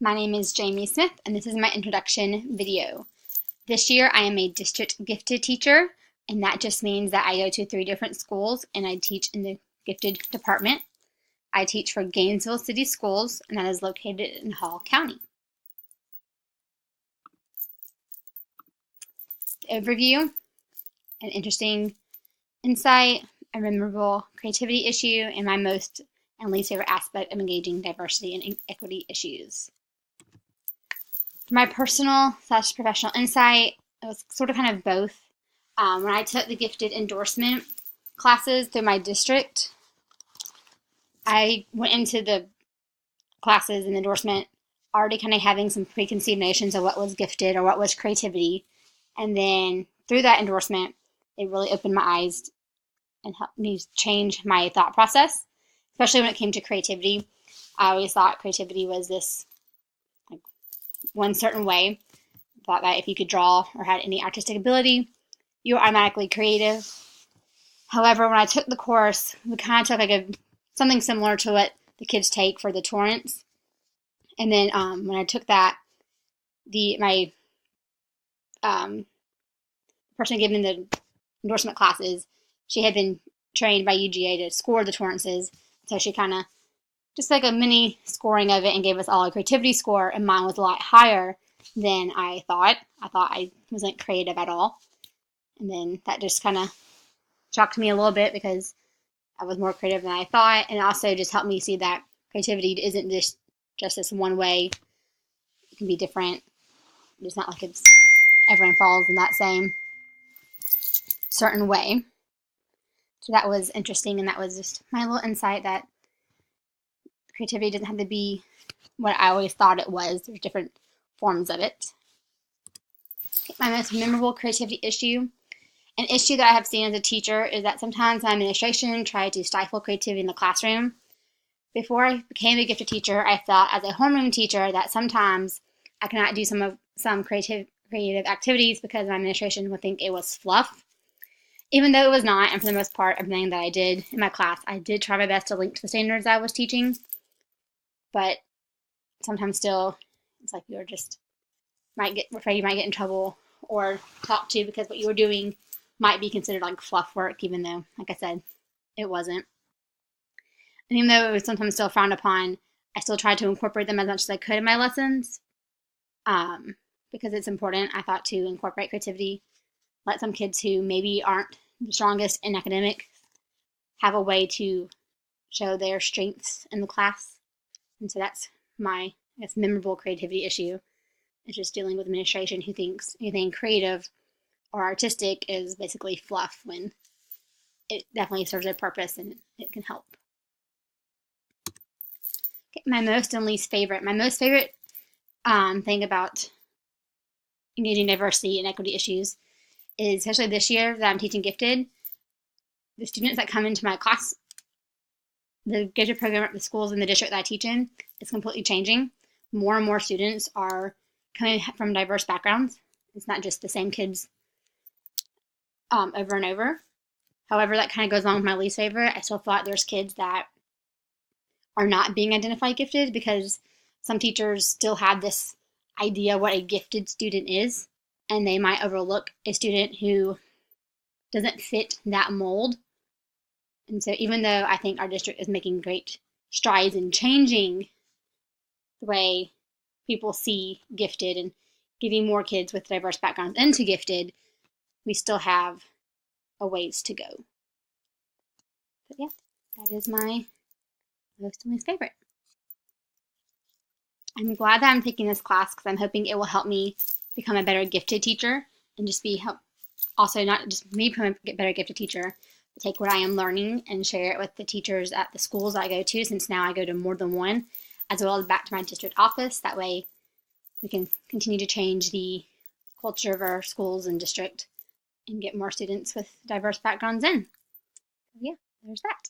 My name is Jamie Smith, and this is my introduction video. This year I am a district gifted teacher, and that just means that I go to 3 different schools and I teach in the gifted department. I teach for Gainesville City Schools, and that is located in Hall County. The overview, an interesting insight, a memorable creativity issue, and my most and least favorite aspect of engaging diversity and equity issues. For my personal / professional insight, it was sort of kind of both. When I took the gifted endorsement classes through my district, I went into the classes and endorsement already kind of having some preconceived notions of what was gifted or what was creativity. And then through that endorsement, it really opened my eyes and helped me change my thought process, especially when it came to creativity. I always thought creativity was this one certain way. Thought that if you could draw or had any artistic ability, you were automatically creative. However, when I took the course, we kind of took something similar to what the kids take for the Torrance. And then when I took that, my person giving the endorsement classes, she had been trained by UGA to score the Torrances. So she kind of just like a mini scoring of it and gave us all a creativity score, and mine was a lot higher than I thought. I thought I wasn't creative at all. And then that just kind of shocked me a little bit because I was more creative than I thought. And it also just helped me see that creativity isn't just this one way. It can be different. It's not like everyone falls in that same certain way. So that was interesting, and that was just my little insight that creativity doesn't have to be what I always thought it was. There's different forms of it. My most memorable creativity issue. An issue that I have seen as a teacher is that sometimes my administration tried to stifle creativity in the classroom. Before I became a gifted teacher, I felt as a homeroom teacher that sometimes I cannot do some creative activities because my administration would think it was fluff. Even though it was not, and for the most part, everything that I did in my class, I did try my best to link to the standards I was teaching. But sometimes still, it's like you're just afraid you might get in trouble or talked to because what you were doing might be considered like fluff work, even though, like I said, it wasn't. And even though it was sometimes still frowned upon, I still tried to incorporate them as much as I could in my lessons, because it's important, I thought, to incorporate creativity. Let some kids who maybe aren't the strongest in academics have a way to show their strengths in the class. And so that's my, memorable creativity issue. It's just dealing with administration who thinks anything creative or artistic is basically fluff when it definitely serves a purpose and it can help. Okay, my most and least favorite. My most favorite thing about engaging diversity and equity issues is, especially this year that I'm teaching gifted, the students that come into my class, the gifted program at the schools in the district that I teach in is completely changing. More and more students are coming from diverse backgrounds. It's not just the same kids over and over. However, that kind of goes along with my least favorite. I still thought there's kids that are not being identified gifted because some teachers still have this idea what a gifted student is, and they might overlook a student who doesn't fit that mold. And so even though I think our district is making great strides in changing the way people see gifted and getting more kids with diverse backgrounds into gifted, we still have a ways to go. But yeah, that is my most and least favorite. I'm glad that I'm taking this class because I'm hoping it will help me become a better gifted teacher and just also not just me become a better gifted teacher, but take what I am learning and share it with the teachers at the schools I go to, since now I go to more than one, as well as back to my district office. That way we can continue to change the culture of our schools and district and get more students with diverse backgrounds in. So yeah, there's that.